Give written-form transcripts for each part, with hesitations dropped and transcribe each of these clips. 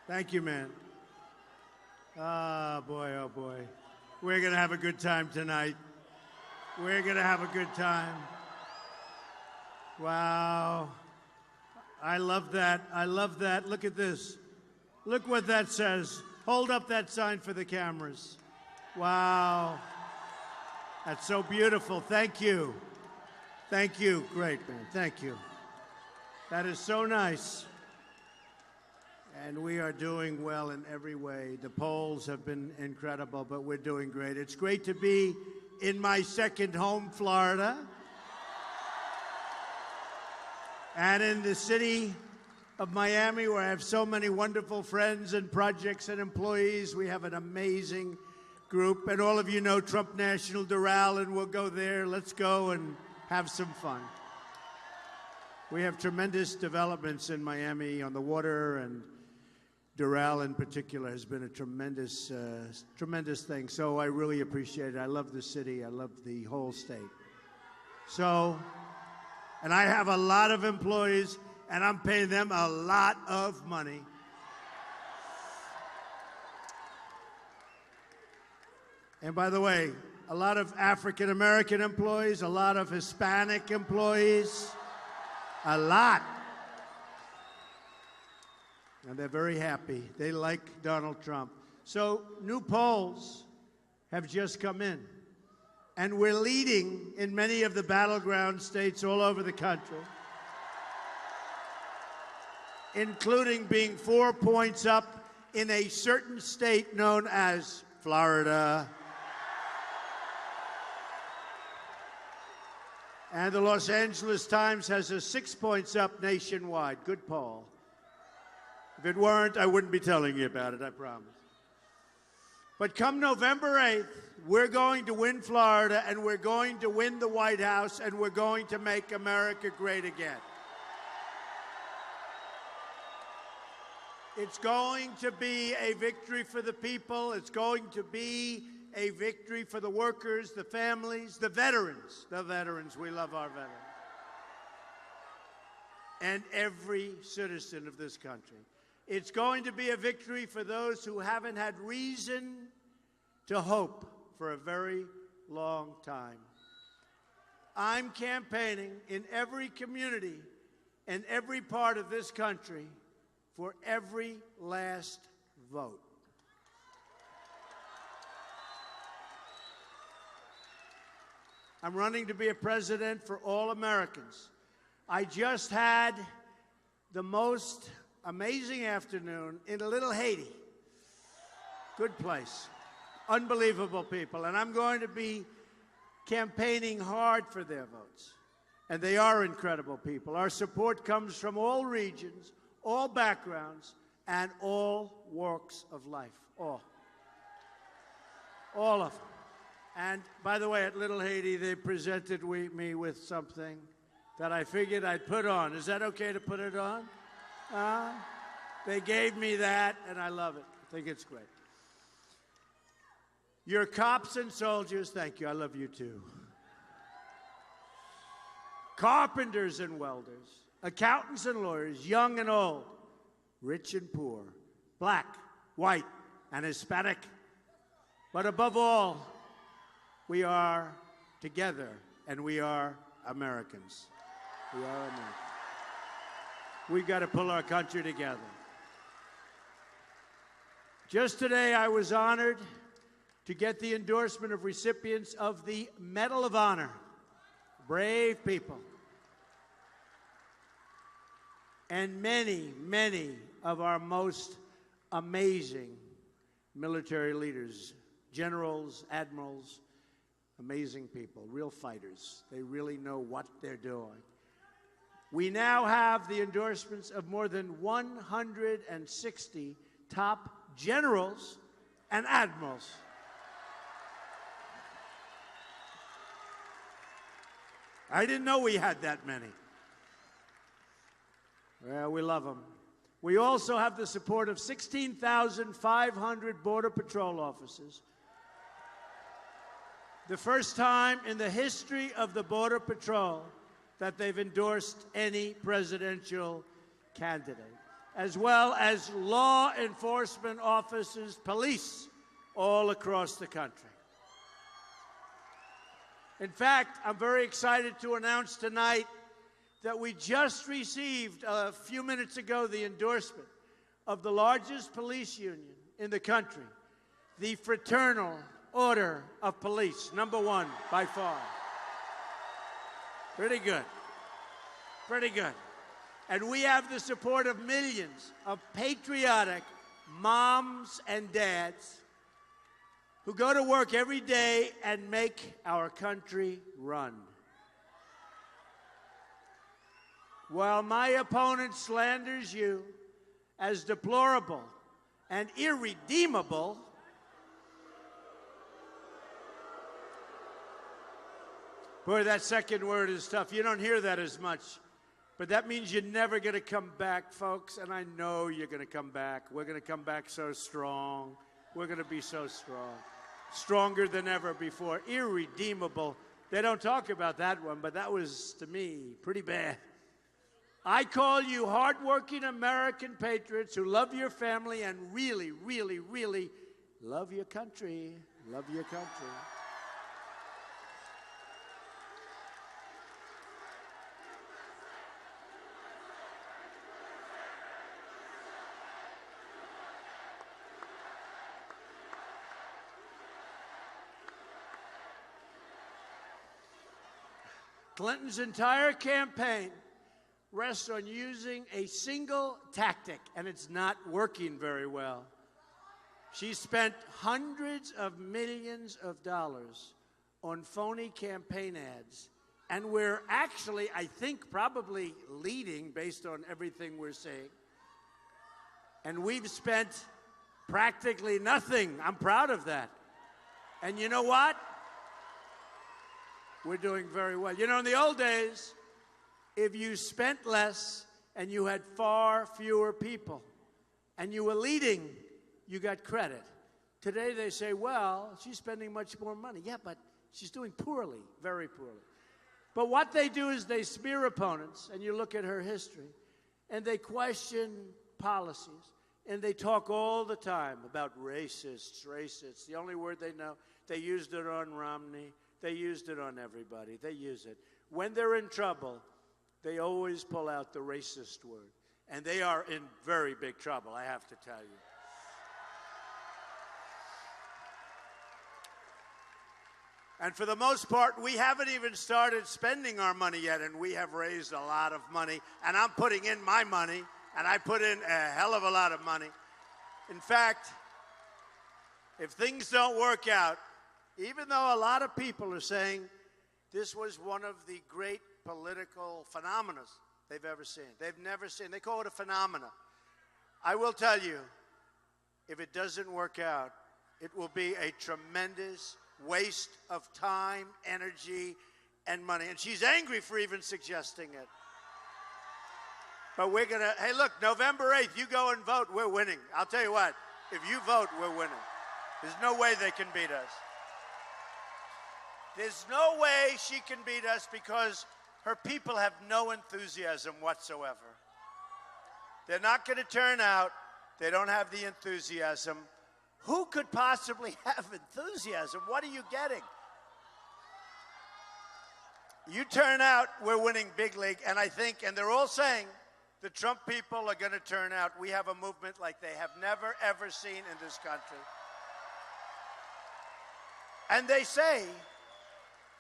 Thank you, man. Boy, oh, boy. We're going to have a good time tonight. We're going to have a good time. Wow. I love that. I love that. Look at this. Look what that says. Hold up that sign for the cameras. Wow. That's so beautiful. Thank you. Thank you. Great, man. Thank you. That is so nice. And we are doing well in every way. The polls have been incredible, but we're doing great. It's great to be in my second home, Florida, and in the city of Miami, where I have so many wonderful friends and projects and employees. We have an amazing group. And all of you know Trump National Doral, and we'll go there. Let's go and have some fun. We have tremendous developments in Miami on the water, and Doral in particular has been a tremendous, tremendous thing. So I really appreciate it. I love the city. I love the whole state. So, and I have a lot of employees, and I'm paying them a lot of money. And by the way, a lot of African-American employees, a lot of Hispanic employees, a lot. And they're very happy. They like Donald Trump. So new polls have just come in. And we're leading in many of the battleground states all over the country, including being 4 points up in a certain state known as Florida. And the Los Angeles Times has us 6 points up nationwide. Good poll. If it weren't, I wouldn't be telling you about it, I promise. But come November 8th, we're going to win Florida, and we're going to win the White House, and we're going to make America great again. It's going to be a victory for the people. It's going to be a victory for the workers, the families, the veterans. The veterans, we love our veterans. And every citizen of this country. It's going to be a victory for those who haven't had reason to hope for a very long time. I'm campaigning in every community and every part of this country for every last vote. I'm running to be a president for all Americans. I just had the most amazing afternoon in Little Haiti. Good place. Unbelievable people. And I'm going to be campaigning hard for their votes. And they are incredible people. Our support comes from all regions, all backgrounds, and all walks of life. All of them. And by the way, at Little Haiti, they presented me with something that I figured I'd put on. Is that okay to put it on? They gave me that, and I love it. I think it's great. Your cops and soldiers, thank you. I love you too. Carpenters and welders, accountants and lawyers, young and old, rich and poor, black, white, and Hispanic. But above all, we are together, and we are Americans. We are Americans. We've got to pull our country together. Just today, I was honored to get the endorsement of recipients of the Medal of Honor. Brave people. And many, many of our most amazing military leaders, generals, admirals, amazing people, real fighters. They really know what they're doing. We now have the endorsements of more than 160 top generals and admirals. I didn't know we had that many. Well, we love them. We also have the support of 16,500 Border Patrol officers. The first time in the history of the Border Patrol that they've endorsed any presidential candidate. as well as law enforcement officers, police, all across the country. In fact, I'm very excited to announce tonight that we just received a few minutes ago the endorsement of the largest police union in the country, the Fraternal Order of Police, #1 by far. Pretty good. Pretty good. And we have the support of millions of patriotic moms and dads who go to work every day and make our country run. While my opponent slanders you as deplorable and irredeemable, boy, that second word is tough. You don't hear that as much. But that means you're never going to come back, folks. And I know you're going to come back. We're going to come back so strong. We're going to be so strong. Stronger than ever before. Irredeemable. They don't talk about that one, but that was, to me, pretty bad. I call you hardworking American patriots who love your family and really, really, really love your country. Love your country. Clinton's entire campaign rests on using a single tactic, and it's not working very well. She spent hundreds of millions of dollars on phony campaign ads, and we're actually, I think, probably leading based on everything we're seeing. And we've spent practically nothing. I'm proud of that. And you know what? We're doing very well. You know, in the old days, if you spent less and you had far fewer people and you were leading, you got credit. Today they say, well, she's spending much more money. Yeah, but she's doing poorly, very poorly. But what they do is they smear opponents, and you look at her history, and they question policies, and they talk all the time about racists, racists. The only word they know, they used it on Romney. They used it on everybody. They use it. When they're in trouble, they always pull out the racist word. And they are in very big trouble, I have to tell you. And for the most part, we haven't even started spending our money yet, and we have raised a lot of money. And I'm putting in my money, and I put in a hell of a lot of money. In fact, if things don't work out, even though a lot of people are saying this was one of the great political phenomena they've ever seen. They've never seen. They call it a phenomena. I will tell you, if it doesn't work out, it will be a tremendous waste of time, energy, and money. And she's angry for even suggesting it. But we're going to, hey, look, November 8th, you go and vote, we're winning. I'll tell you what, if you vote, we're winning. There's no way they can beat us. There's no way she can beat us because her people have no enthusiasm whatsoever. They're not going to turn out. They don't have the enthusiasm. Who could possibly have enthusiasm? What are you getting? You turn out, we're winning big league. And I think, and they're all saying, the Trump people are going to turn out. We have a movement like they have never, ever seen in this country. And they say,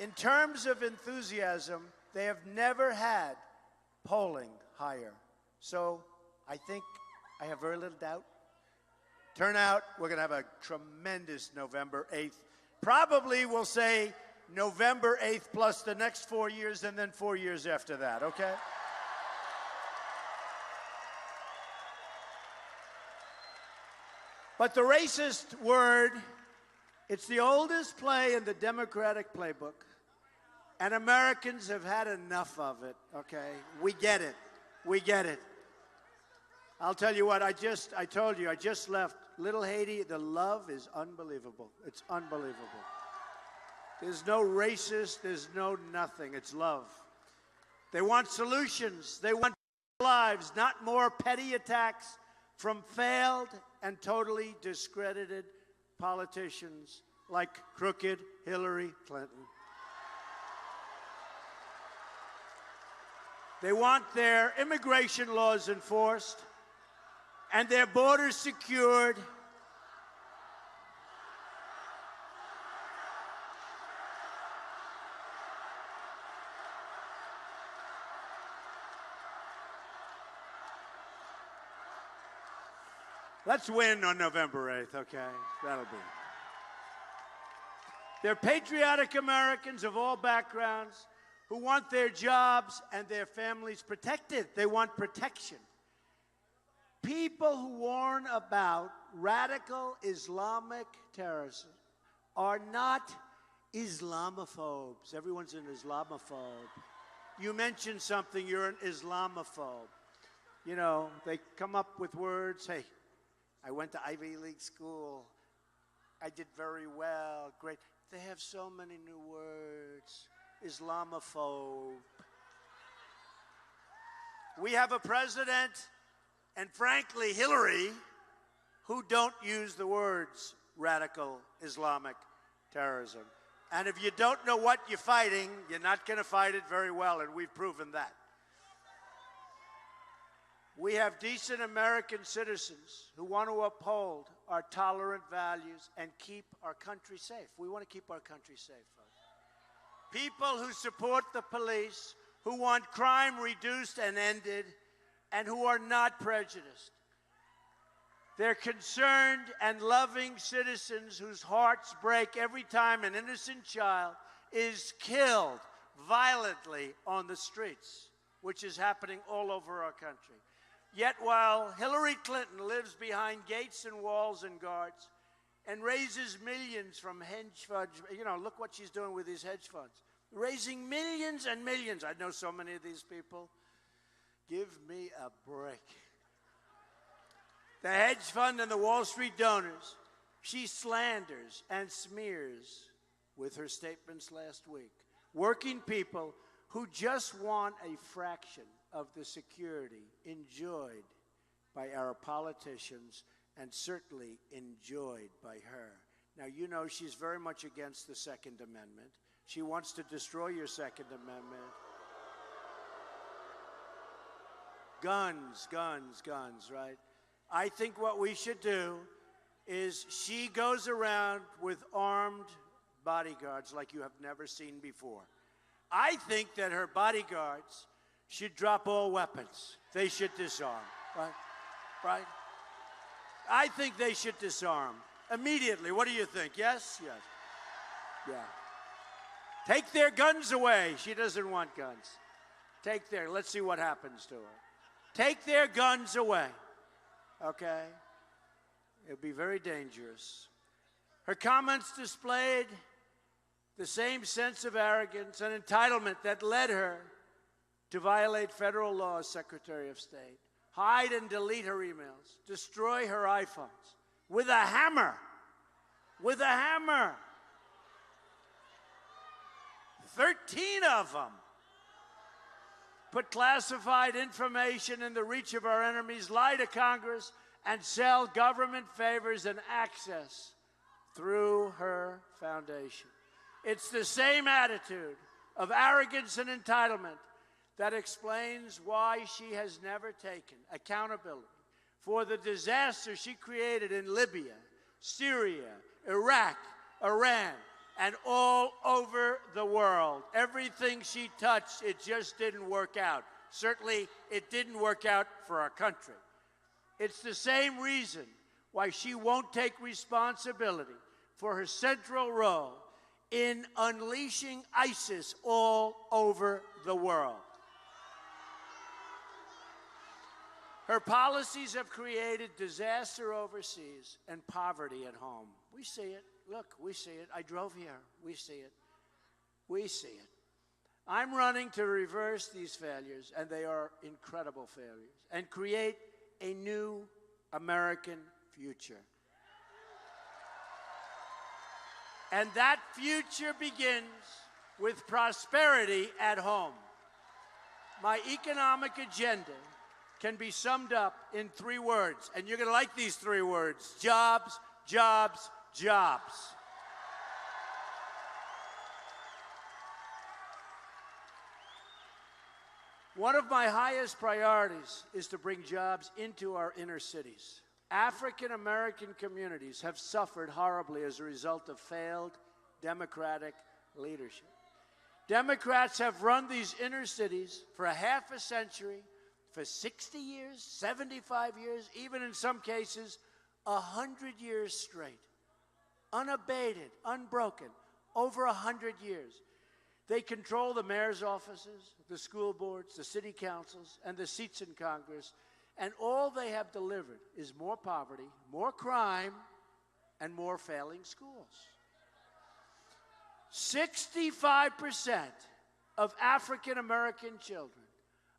in terms of enthusiasm, they have never had polling higher. So I think I have very little doubt. Turnout, we're going to have a tremendous November 8th. Probably we'll say November 8th plus the next 4 years and then 4 years after that, okay? But the racist word, it's the oldest play in the Democratic playbook. And Americans have had enough of it, okay? We get it. We get it. I'll tell you what, I told you, I just left. Little Haiti, the love is unbelievable. It's unbelievable. There's no racist, there's no nothing. It's love. They want solutions. They want lives, not more petty attacks from failed and totally discredited politicians like crooked Hillary Clinton. They want their immigration laws enforced and their borders secured. Let's win on November 8th, okay? That'll be. They're patriotic Americans of all backgrounds who want their jobs and their families protected. They want protection. People who warn about radical Islamic terrorism are not Islamophobes. Everyone's an Islamophobe. You mention something, you're an Islamophobe. You know, they come up with words, hey, I went to Ivy League school. I did very well, great. They have so many new words. Islamophobe. We have a president, and frankly, Hillary, who don't use the words radical Islamic terrorism. And if you don't know what you're fighting, you're not going to fight it very well, and we've proven that. We have decent American citizens who want to uphold our tolerant values and keep our country safe. We want to keep our country safe, folks. People who support the police, who want crime reduced and ended, and who are not prejudiced. They're concerned and loving citizens whose hearts break every time an innocent child is killed violently on the streets, which is happening all over our country. Yet while Hillary Clinton lives behind gates and walls and guards and raises millions from hedge funds, you know, look what she's doing with these hedge funds. Raising millions and millions. I know so many of these people. Give me a break. The hedge fund and the Wall Street donors, she slanders and smears with her statements last week. Working people who just want a fraction of the security enjoyed by our politicians and certainly enjoyed by her. Now, you know she's very much against the Second Amendment. She wants to destroy your Second Amendment. Guns, guns, guns, right? I think what we should do is she goes around with armed bodyguards like you have never seen before. I think that her bodyguards should drop all weapons. They should disarm, right? Right? I think they should disarm immediately. What do you think? Yes? Yes. Yeah. Take their guns away. She doesn't want guns. Let's see what happens to her. Take their guns away. Okay? It'll be very dangerous. Her comments displayed the same sense of arrogance and entitlement that led her to violate federal law as Secretary of State, hide and delete her emails, destroy her iPhones with a hammer. With a hammer. 13 of them. Put classified information in the reach of our enemies, lie to Congress, and sell government favors and access through her foundation. It's the same attitude of arrogance and entitlement that explains why she has never taken accountability for the disaster she created in Libya, Syria, Iraq, Iran, and all over the world. Everything she touched, it just didn't work out. Certainly, it didn't work out for our country. It's the same reason why she won't take responsibility for her central role in unleashing ISIS all over the world. Her policies have created disaster overseas and poverty at home. We see it. Look, we see it. I drove here. We see it. We see it. I'm running to reverse these failures, and they are incredible failures, and create a new American future. And that future begins with prosperity at home. My economic agenda can be summed up in 3 words, and you're going to like these 3 words: jobs, jobs, jobs. One of my highest priorities is to bring jobs into our inner cities. African American communities have suffered horribly as a result of failed Democratic leadership. Democrats have run these inner cities for a half a century, for 60 years, 75 years, even in some cases, 100 years straight. Unabated, unbroken, over 100 years. They control the mayor's offices, the school boards, the city councils, and the seats in Congress, and all they have delivered is more poverty, more crime, and more failing schools. 65% of African American children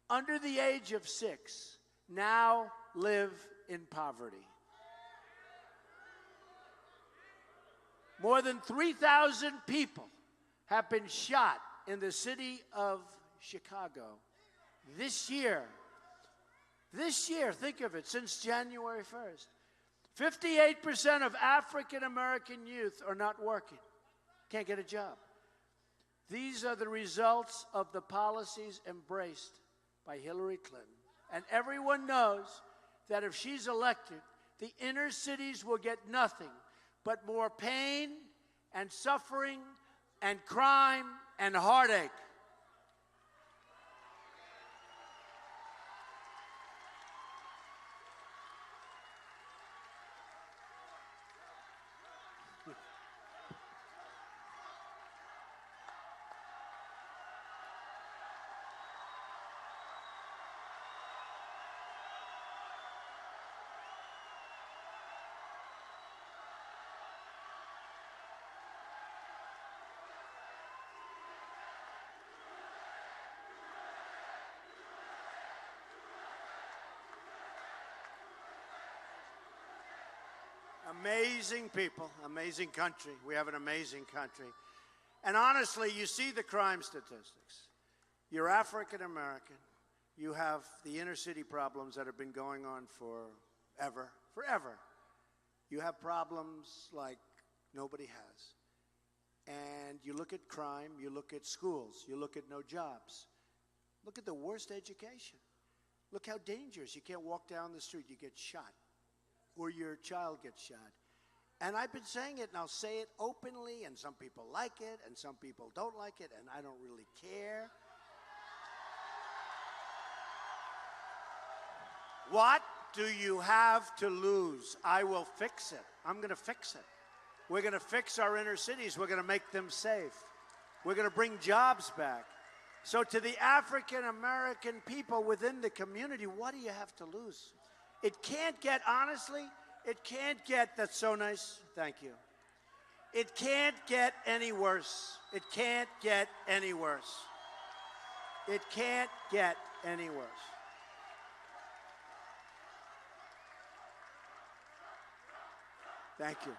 under the age of 6 now live in poverty. More than 3,000 people have been shot in the city of Chicago this year. This year, think of it, since January 1st. 58% of African American youth are not working, can't get a job. These are the results of the policies embraced by Hillary Clinton. And everyone knows that if she's elected, the inner cities will get nothing but more pain and suffering and crime and heartache. Amazing people, amazing country. We have an amazing country. And honestly, you see the crime statistics. You're African American. You have the inner city problems that have been going on forever. You have problems like nobody has. And you look at crime, you look at schools, you look at no jobs. Look at the worst education. Look how dangerous. You can't walk down the street, you get shot. Or your child gets shot. And I've been saying it, and I'll say it openly, and some people like it, and some people don't like it, and I don't really care. What do you have to lose? I will fix it. I'm going to fix it. We're going to fix our inner cities. We're going to make them safe. We're going to bring jobs back. So to the African American people within the community, what do you have to lose? It can't get, honestly, it can't get, that's so nice, thank you. It can't get any worse. It can't get any worse. It can't get any worse. Thank you.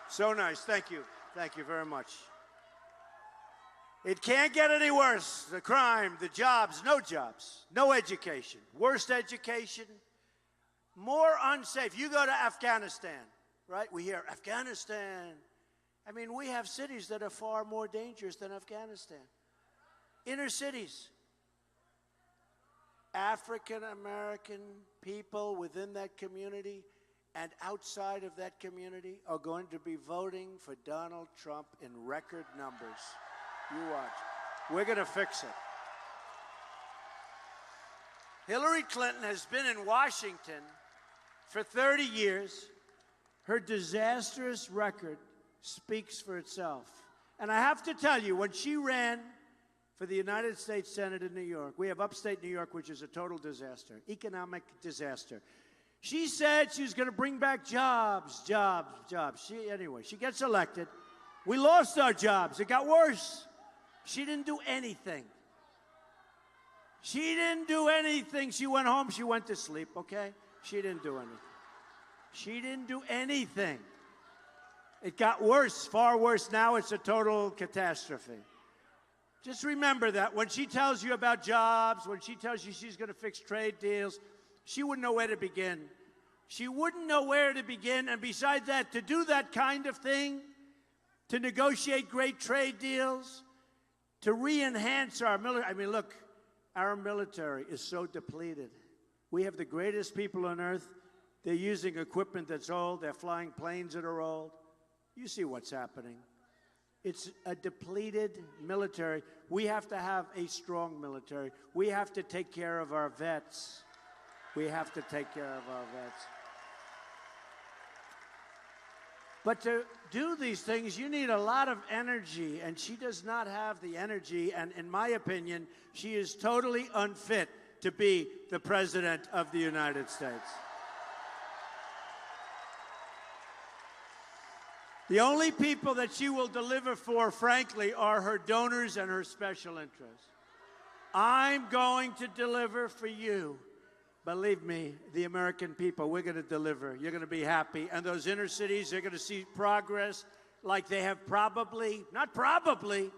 So nice, thank you. Thank you very much. It can't get any worse. The crime, the jobs, no education, worst education, more unsafe. You go to Afghanistan, right? We hear Afghanistan. I mean, we have cities that are far more dangerous than Afghanistan. Inner cities. African American people within that community and outside of that community are going to be voting for Donald Trump in record numbers. You watch. We're going to fix it. Hillary Clinton has been in Washington for 30 years. Her disastrous record speaks for itself. And I have to tell you, when she ran for the United States Senate in New York, we have upstate New York, which is a total disaster, economic disaster. She said she was going to bring back jobs. Anyway, she gets elected. We lost our jobs. It got worse. She didn't do anything. She didn't do anything. She went home. She went to sleep, okay? She didn't do anything. She didn't do anything. It got worse, far worse. Now it's a total catastrophe. Just remember that when she tells you about jobs, when she tells you she's going to fix trade deals, she wouldn't know where to begin. She wouldn't know where to begin. And besides that, to do that kind of thing, to negotiate great trade deals, to re-enhance our military. I mean, look, our military is so depleted. We have the greatest people on earth. They're using equipment that's old. They're flying planes that are old. You see what's happening. It's a depleted military. We have to have a strong military. We have to take care of our vets. We have to take care of our vets. But to do these things, you need a lot of energy, and she does not have the energy, and in my opinion, she is totally unfit to be the President of the United States. The only people that she will deliver for, frankly, are her donors and her special interests. I'm going to deliver for you. Believe me, the American people, we're going to deliver. You're going to be happy. And those inner cities, they're going to see progress like they have probably, not probably,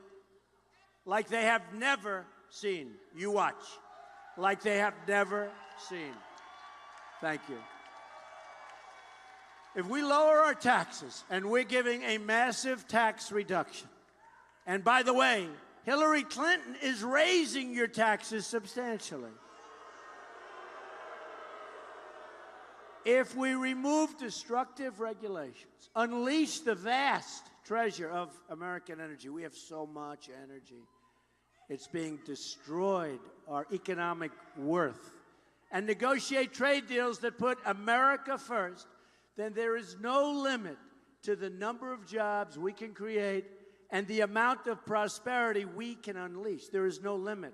like they have never seen. You watch. Like they have never seen. Thank you. If we lower our taxes, and we're giving a massive tax reduction, and by the way, Hillary Clinton is raising your taxes substantially. If we remove destructive regulations, unleash the vast treasure of American energy, we have so much energy. It's being destroyed, our economic worth, and negotiate trade deals that put America first, then there is no limit to the number of jobs we can create and the amount of prosperity we can unleash. There is no limit.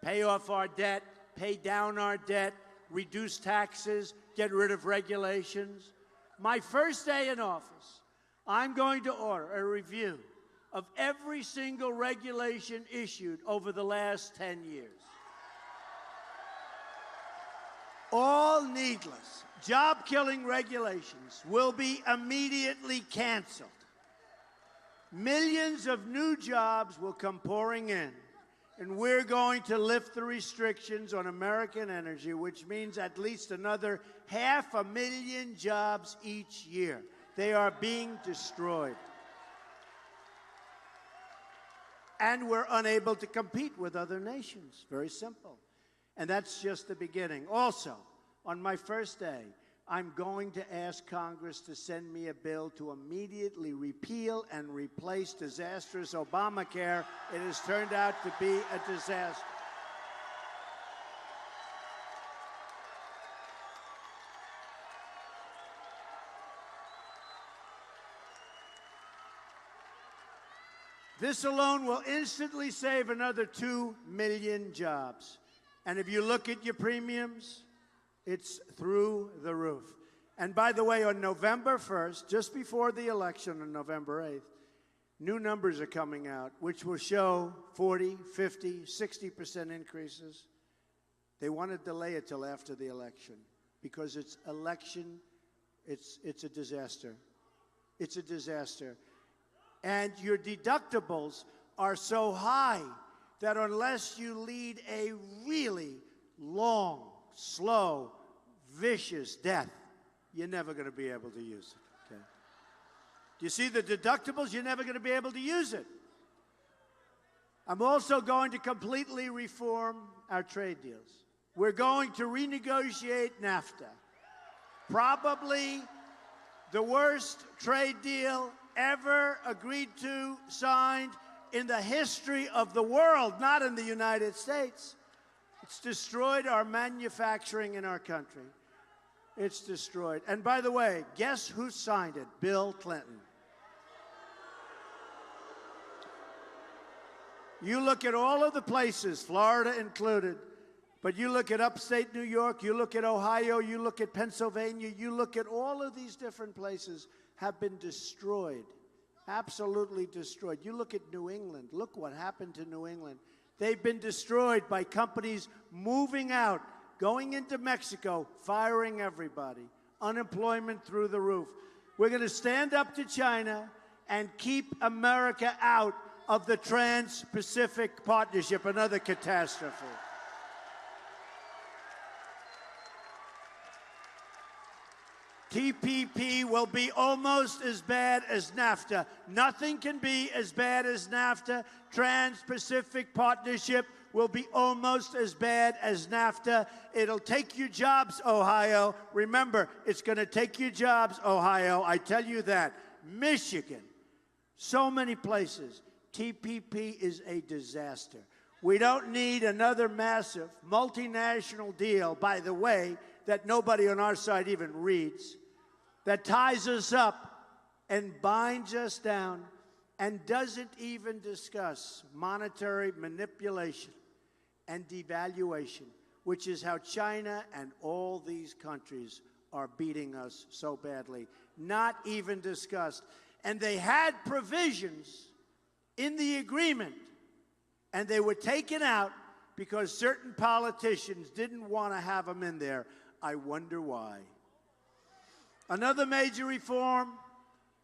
Pay off our debt, pay down our debt, reduce taxes, get rid of regulations. My first day in office, I'm going to order a review of every single regulation issued over the last 10 years. All needless, job-killing regulations will be immediately canceled. Millions of new jobs will come pouring in, and we're going to lift the restrictions on American energy, which means at least another 500,000 jobs each year. They are being destroyed. And we're unable to compete with other nations. Very simple. And that's just the beginning. Also, on my first day, I'm going to ask Congress to send me a bill to immediately repeal and replace disastrous Obamacare. It has turned out to be a disaster. This alone will instantly save another 2 million jobs. And if you look at your premiums, it's through the roof. And by the way, on November 1st, just before the election on November 8th, new numbers are coming out, which will show 40, 50, 60% increases. They want to delay it till after the election because it's election, it's a disaster. It's a disaster. And your deductibles are so high that unless you lead a really long, slow, vicious death, you're never going to be able to use it. Okay? Do you see the deductibles? You're never going to be able to use it. I'm also going to completely reform our trade deals. We're going to renegotiate NAFTA. Probably the worst trade deal ever agreed to, signed in the history of the world, not in the United States. It's destroyed our manufacturing in our country. It's destroyed. And by the way, guess who signed it? Bill Clinton. You look at all of the places, Florida included, but you look at upstate New York, you look at Ohio, you look at Pennsylvania, you look at all of these different places have been destroyed, absolutely destroyed. You look at New England. Look what happened to New England. They've been destroyed by companies moving out, going into Mexico, firing everybody, unemployment through the roof. We're going to stand up to China and keep America out of the Trans-Pacific Partnership, another catastrophe. TPP will be almost as bad as NAFTA. Nothing can be as bad as NAFTA. Trans-Pacific Partnership will be almost as bad as NAFTA. It'll take your jobs, Ohio. Remember, it's going to take your jobs, Ohio. I tell you that. Michigan, so many places. TPP is a disaster. We don't need another massive multinational deal, by the way, that nobody on our side even reads, that ties us up and binds us down and doesn't even discuss monetary manipulation and devaluation, which is how China and all these countries are beating us so badly. Not even discussed. And they had provisions in the agreement, and they were taken out because certain politicians didn't want to have them in there. I wonder why. Another major reform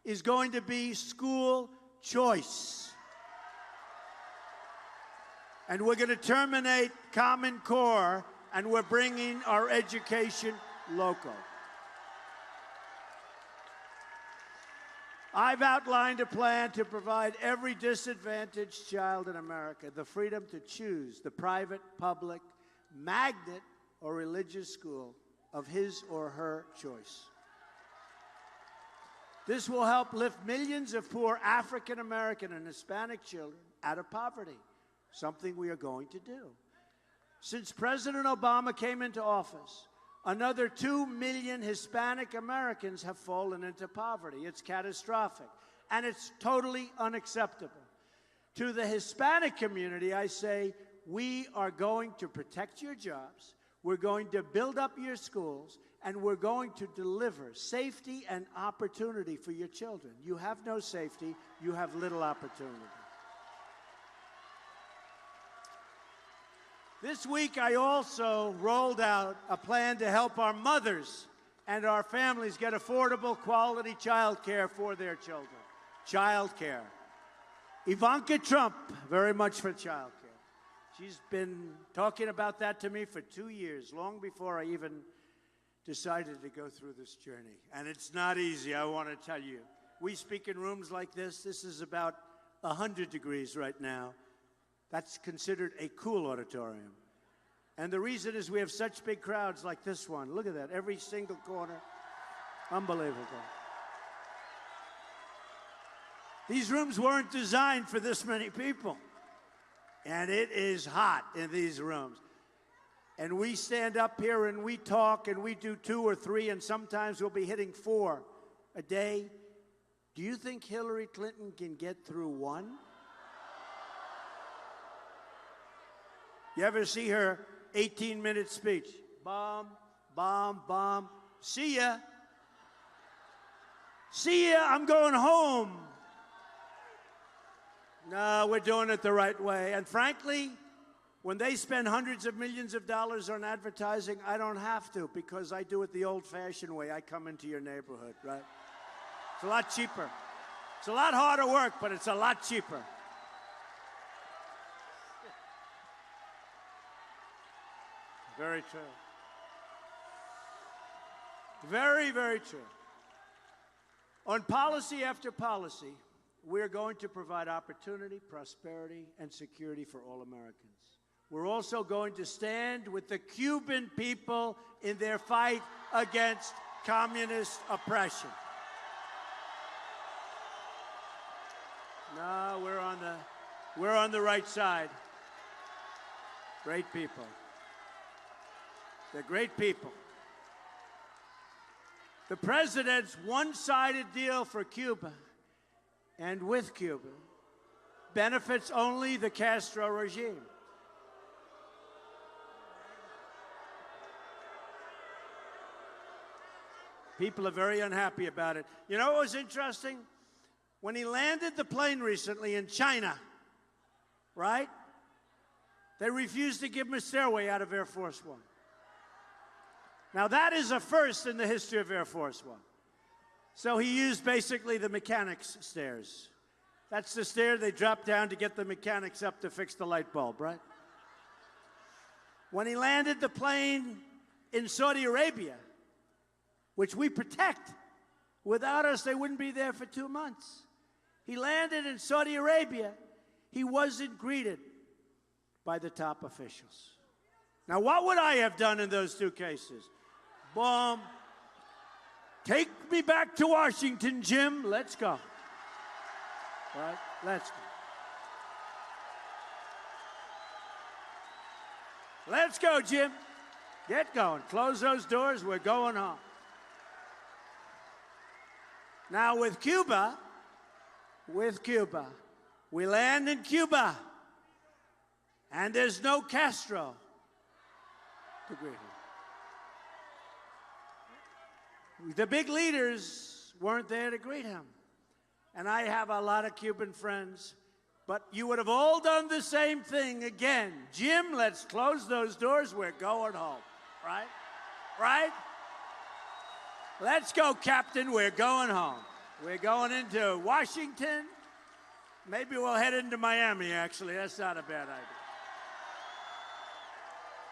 is going to be school choice. And we're going to terminate Common Core, and we're bringing our education local. I've outlined a plan to provide every disadvantaged child in America the freedom to choose the private, public, magnet, or religious school of his or her choice. This will help lift millions of poor African American and Hispanic children out of poverty, something we are going to do. Since President Obama came into office, another 2 million Hispanic Americans have fallen into poverty. It's catastrophic, and it's totally unacceptable. To the Hispanic community, I say, we are going to protect your jobs, we're going to build up your schools, and we're going to deliver safety and opportunity for your children. You have no safety, you have little opportunity. This week, I also rolled out a plan to help our mothers and our families get affordable, quality child care for their children. Child care. Ivanka Trump, very much for child care. She's been talking about that to me for 2 years, long before I even decided to go through this journey. And it's not easy, I want to tell you. We speak in rooms like this. This is about 100 degrees right now. That's considered a cool auditorium. And the reason is we have such big crowds like this one. Look at that, every single corner. Unbelievable. These rooms weren't designed for this many people. And it is hot in these rooms. And we stand up here and we talk and we do 2 or 3, and sometimes we'll be hitting 4 a day. Do you think Hillary Clinton can get through 1? You ever see her 18-minute speech? Bomb, bomb, bomb. See ya. See ya, I'm going home. No, we're doing it the right way. And frankly, when they spend hundreds of millions of dollars on advertising, I don't have to, because I do it the old-fashioned way. I come into your neighborhood, right? It's a lot cheaper. It's a lot harder work, but it's a lot cheaper. Very true. Very, very true. On policy after policy, we're going to provide opportunity, prosperity, and security for all Americans. We're also going to stand with the Cuban people in their fight against communist oppression. No, we're on the right side. Great people. They're great people. The president's one-sided deal for Cuba and with Cuba benefits only the Castro regime. People are very unhappy about it. You know what was interesting? When he landed the plane recently in China, right? They refused to give him a stairway out of Air Force One. Now, that is a first in the history of Air Force One. So he used basically the mechanics stairs. That's the stair they drop down to get the mechanics up to fix the light bulb, right? When he landed the plane in Saudi Arabia, which we protect, without us they wouldn't be there for 2 months. He landed in Saudi Arabia. He wasn't greeted by the top officials. Now, what would I have done in those 2 cases? Boom. Take me back to Washington, Jim. Let's go. All right, let's go. Let's go, Jim. Get going. Close those doors. We're going home. Now, with Cuba, we land in Cuba, and there's no Castro to greet him. The big leaders weren't there to greet him. And I have a lot of Cuban friends, but you would have all done the same thing again. Jim, let's close those doors. We're going home, right? Right? Let's go, Captain. We're going home. We're going into Washington. Maybe we'll head into Miami, actually. That's not a bad idea.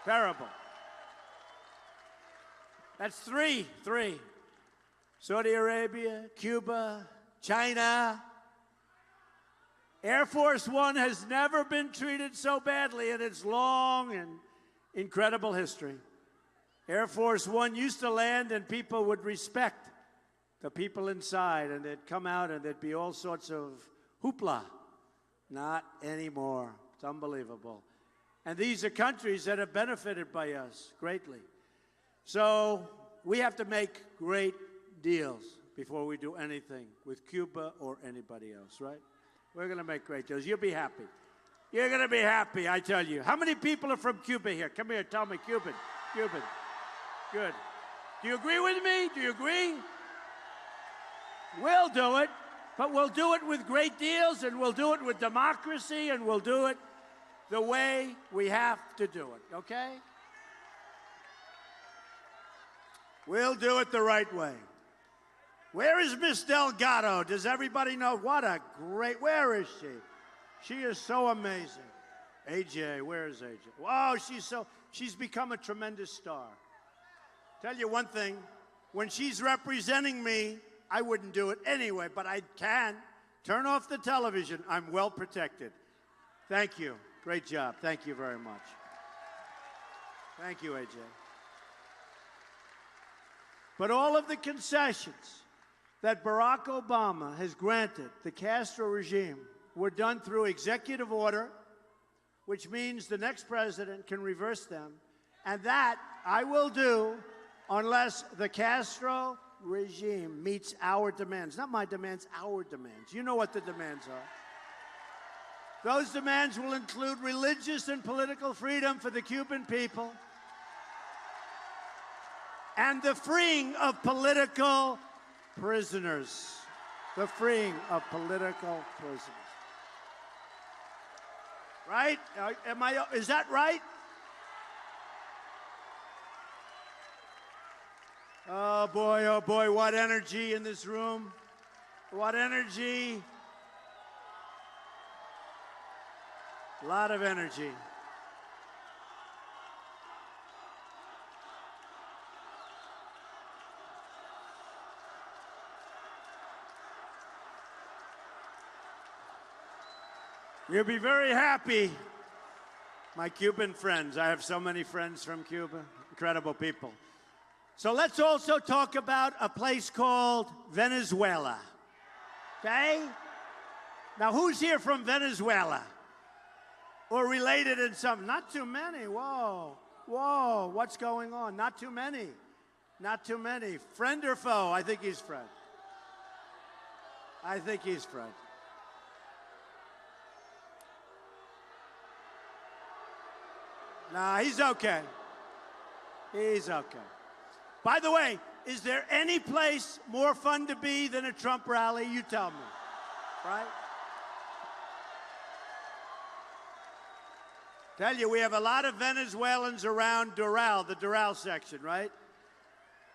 Terrible. That's three. Saudi Arabia, Cuba, China. Air Force One has never been treated so badly in its long and incredible history. Air Force One used to land and people would respect the people inside, and they'd come out and there'd be all sorts of hoopla. Not anymore. It's unbelievable. And these are countries that have benefited by us greatly. So we have to make great deals before we do anything with Cuba or anybody else, right? We're going to make great deals. You'll be happy. You're going to be happy, I tell you. How many people are from Cuba here? Come here, tell me. Cuban. Good. Do you agree with me? Do you agree? We'll do it, but we'll do it with great deals, and we'll do it with democracy, and we'll do it the way we have to do it, okay? We'll do it the right way. Where is Miss Delgado? Does everybody know? What a great, where is she? She is so amazing. AJ, where is AJ? Wow, she's become a tremendous star. Tell you one thing, when she's representing me, I wouldn't do it anyway, but I can. Turn off the television. I'm well protected. Thank you. Great job. Thank you very much. Thank you, AJ. But all of the concessions that Barack Obama has granted the Castro regime were done through executive order, which means the next president can reverse them. And that I will do unless the Castro regime meets our demands. Not my demands, our demands. You know what the demands are. Those demands will include religious and political freedom for the Cuban people and the freeing of political prisoners. The freeing of political prisoners. Right? Is that right? Oh boy, what energy in this room. What energy. A lot of energy. You'll be very happy, my Cuban friends. I have so many friends from Cuba, incredible people. So let's also talk about a place called Venezuela, okay? Now, who's here from Venezuela? Or related in some? Not too many. Whoa, what's going on? Not too many. Friend or foe? I think he's friend. Nah, he's okay. By the way, is there any place more fun to be than a Trump rally? You tell me, right? Tell you, we have a lot of Venezuelans around Doral, the Doral section, right?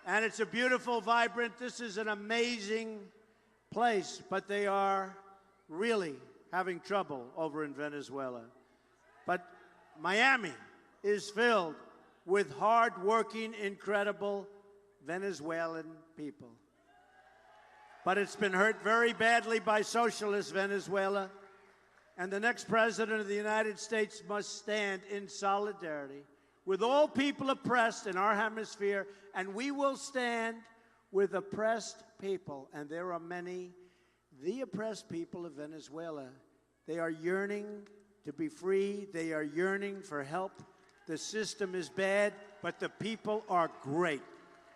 And it's a beautiful, vibrant, this is an amazing place, but they are really having trouble over in Venezuela. But Miami is filled with hard-working, incredible Venezuelan people. But it's been hurt very badly by socialist Venezuela, and the next president of the United States must stand in solidarity with all people oppressed in our hemisphere, and we will stand with oppressed people, and there are many, the oppressed people of Venezuela. They are yearning to be free. They are yearning for help. The system is bad, but the people are great,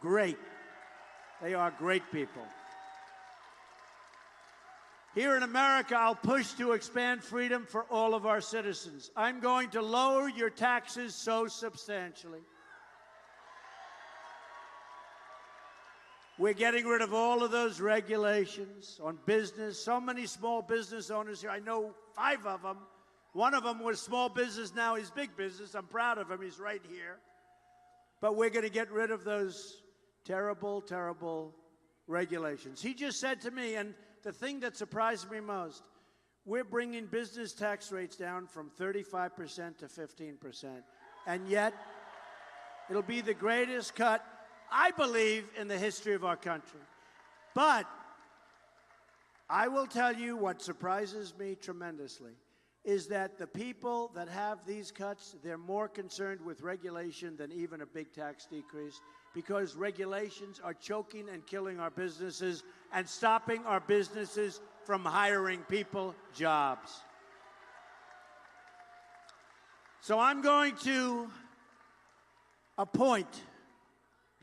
great. They are great people. Here in America, I'll push to expand freedom for all of our citizens. I'm going to lower your taxes so substantially. We're getting rid of all of those regulations on business. So many small business owners here. I know 5 of them. One of them was small business, now he's big business. I'm proud of him, he's right here. But we're going to get rid of those terrible, terrible regulations. He just said to me, and the thing that surprised me most, we're bringing business tax rates down from 35% to 15%. And yet, it'll be the greatest cut, I believe, in the history of our country. But I will tell you what surprises me tremendously is that the people that have these cuts, they're more concerned with regulation than even a big tax decrease, because regulations are choking and killing our businesses and stopping our businesses from hiring people jobs. So I'm going to appoint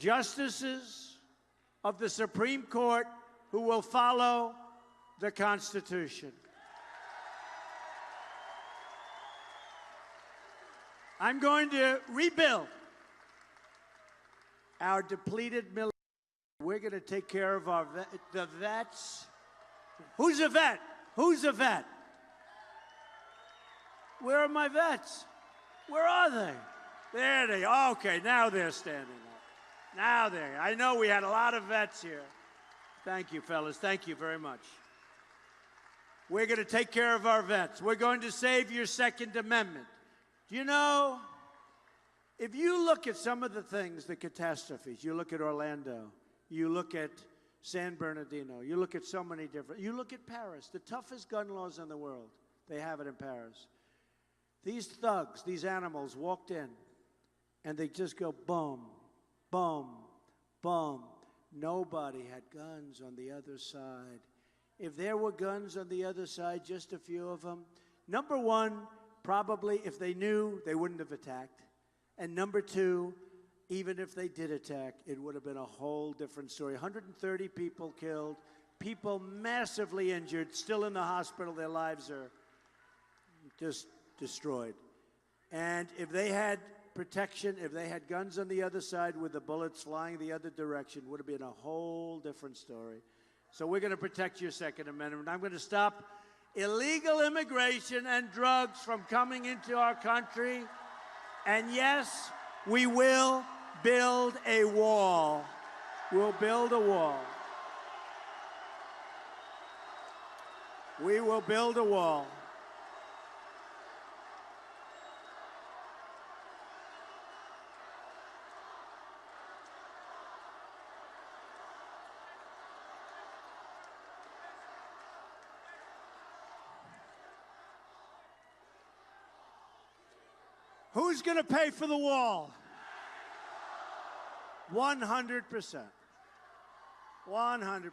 justices of the Supreme Court who will follow the Constitution. I'm going to rebuild our depleted military. We're going to take care of the vets. Who's a vet? Who's a vet? Where are my vets? Where are they? There they are. Okay, now they're standing up. Now they're. I know we had a lot of vets here. Thank you, fellas. Thank you very much. We're going to take care of our vets. We're going to save your Second Amendment. You know, if you look at some of the things, the catastrophes, you look at Orlando, you look at San Bernardino, you look at so many different, you look at Paris, the toughest gun laws in the world, they have it in Paris. These thugs, these animals walked in, and they just go boom, boom, boom. Nobody had guns on the other side. If there were guns on the other side, just a few of them, number one, probably, if they knew, they wouldn't have attacked. And number two, even if they did attack, it would have been a whole different story. 130 people killed, people massively injured, still in the hospital. Their lives are just destroyed. And if they had protection, if they had guns on the other side with the bullets flying the other direction, it would have been a whole different story. So we're going to protect your Second Amendment. I'm going to stop illegal immigration and drugs from coming into our country. And yes, we will build a wall. We'll build a wall. We will build a wall. Who's going to pay for the wall? 100%. 100%.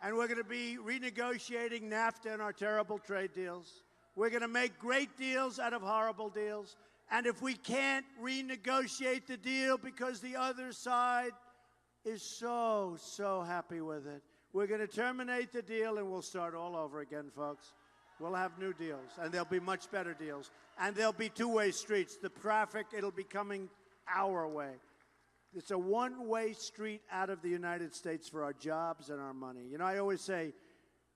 And we're going to be renegotiating NAFTA and our terrible trade deals. We're going to make great deals out of horrible deals. And if we can't renegotiate the deal because the other side is so happy with it, we're going to terminate the deal and we'll start all over again, folks. We'll have new deals, and there'll be much better deals. And there'll be two-way streets. The traffic, it'll be coming our way. It's a one-way street out of the United States for our jobs and our money. You know, I always say,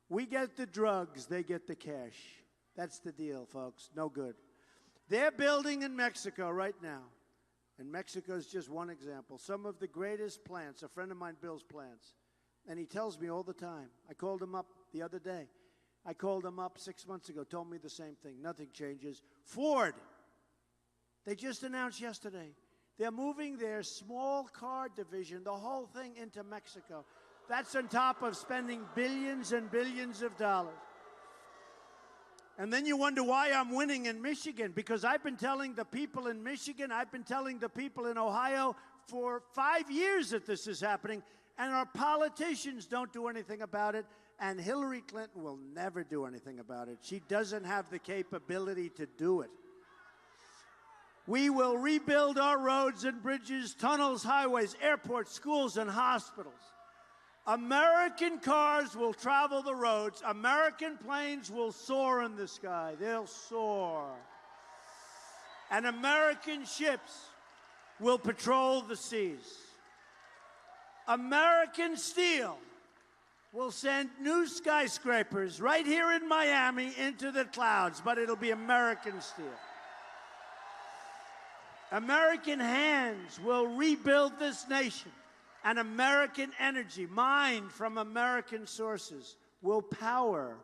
we get the drugs, they get the cash. That's the deal, folks. No good. They're building in Mexico right now And Mexico is just one example. Some of the greatest plants, a friend of mine builds plants, and he tells me all the time. I called him up the other day. I called him up 6 months ago, told me the same thing. Nothing changes. Ford, they just announced yesterday, they're moving their small car division, the whole thing, into Mexico. That's on top of spending billions and billions of dollars. And then you wonder why I'm winning in Michigan, because I've been telling the people in Michigan, I've been telling the people in Ohio for 5 years that this is happening, and our politicians don't do anything about it, and Hillary Clinton will never do anything about it. She doesn't have the capability to do it. We will rebuild our roads and bridges, tunnels, highways, airports, schools, and hospitals. American cars will travel the roads. American planes will soar in the sky. They'll soar. And American ships will patrol the seas. American steel will send new skyscrapers right here in Miami into the clouds, but it'll be American steel. American hands will rebuild this nation, and American energy, mined from American sources, will power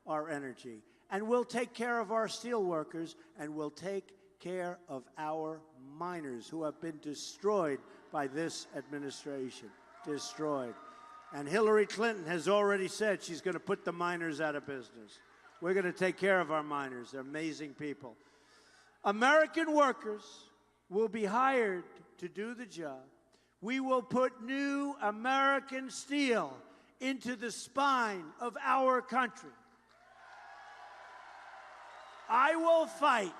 our energy, and we'll take care of our steel workers, and we'll take care of our miners who have been destroyed by this administration. Destroyed. And Hillary Clinton has already said she's going to put the miners out of business. We're going to take care of our miners. They're amazing people. American workers will be hired to do the job. We will put new American steel into the spine of our country. I will fight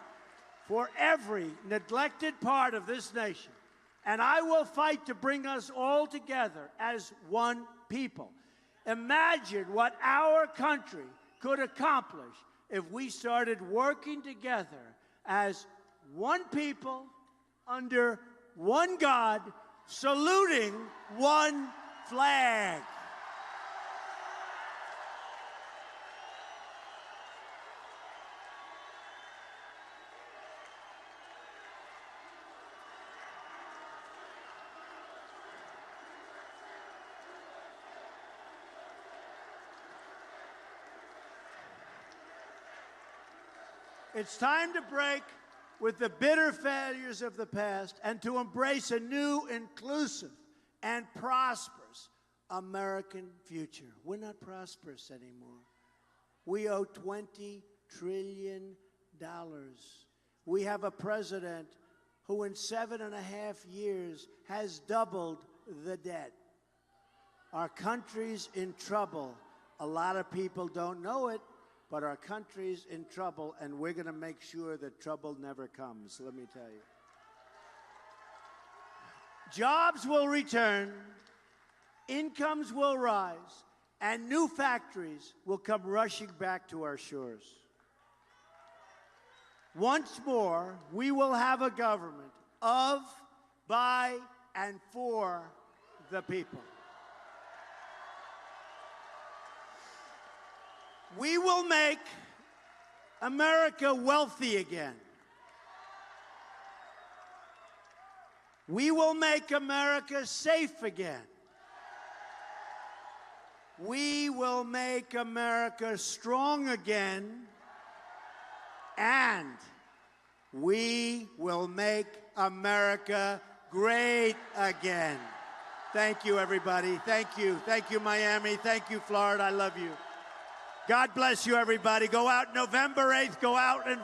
for every neglected part of this nation, and I will fight to bring us all together as one people. Imagine what our country could accomplish if we started working together as one people, under one God, saluting one flag. It's time to break with the bitter failures of the past and to embrace a new, inclusive, and prosperous American future. We're not prosperous anymore. We owe $20 trillion. We have a president who in 7.5 years has doubled the debt. Our country's in trouble. A lot of people don't know it, but our country's in trouble, and we're going to make sure that trouble never comes, let me tell you. Jobs will return, incomes will rise, and new factories will come rushing back to our shores. Once more, we will have a government of, by, and for the people. We will make America wealthy again. We will make America safe again. We will make America strong again. And we will make America great again. Thank you, everybody. Thank you. Thank you, Miami. Thank you, Florida. I love you. God bless you, everybody. Go out November 8th. Go out and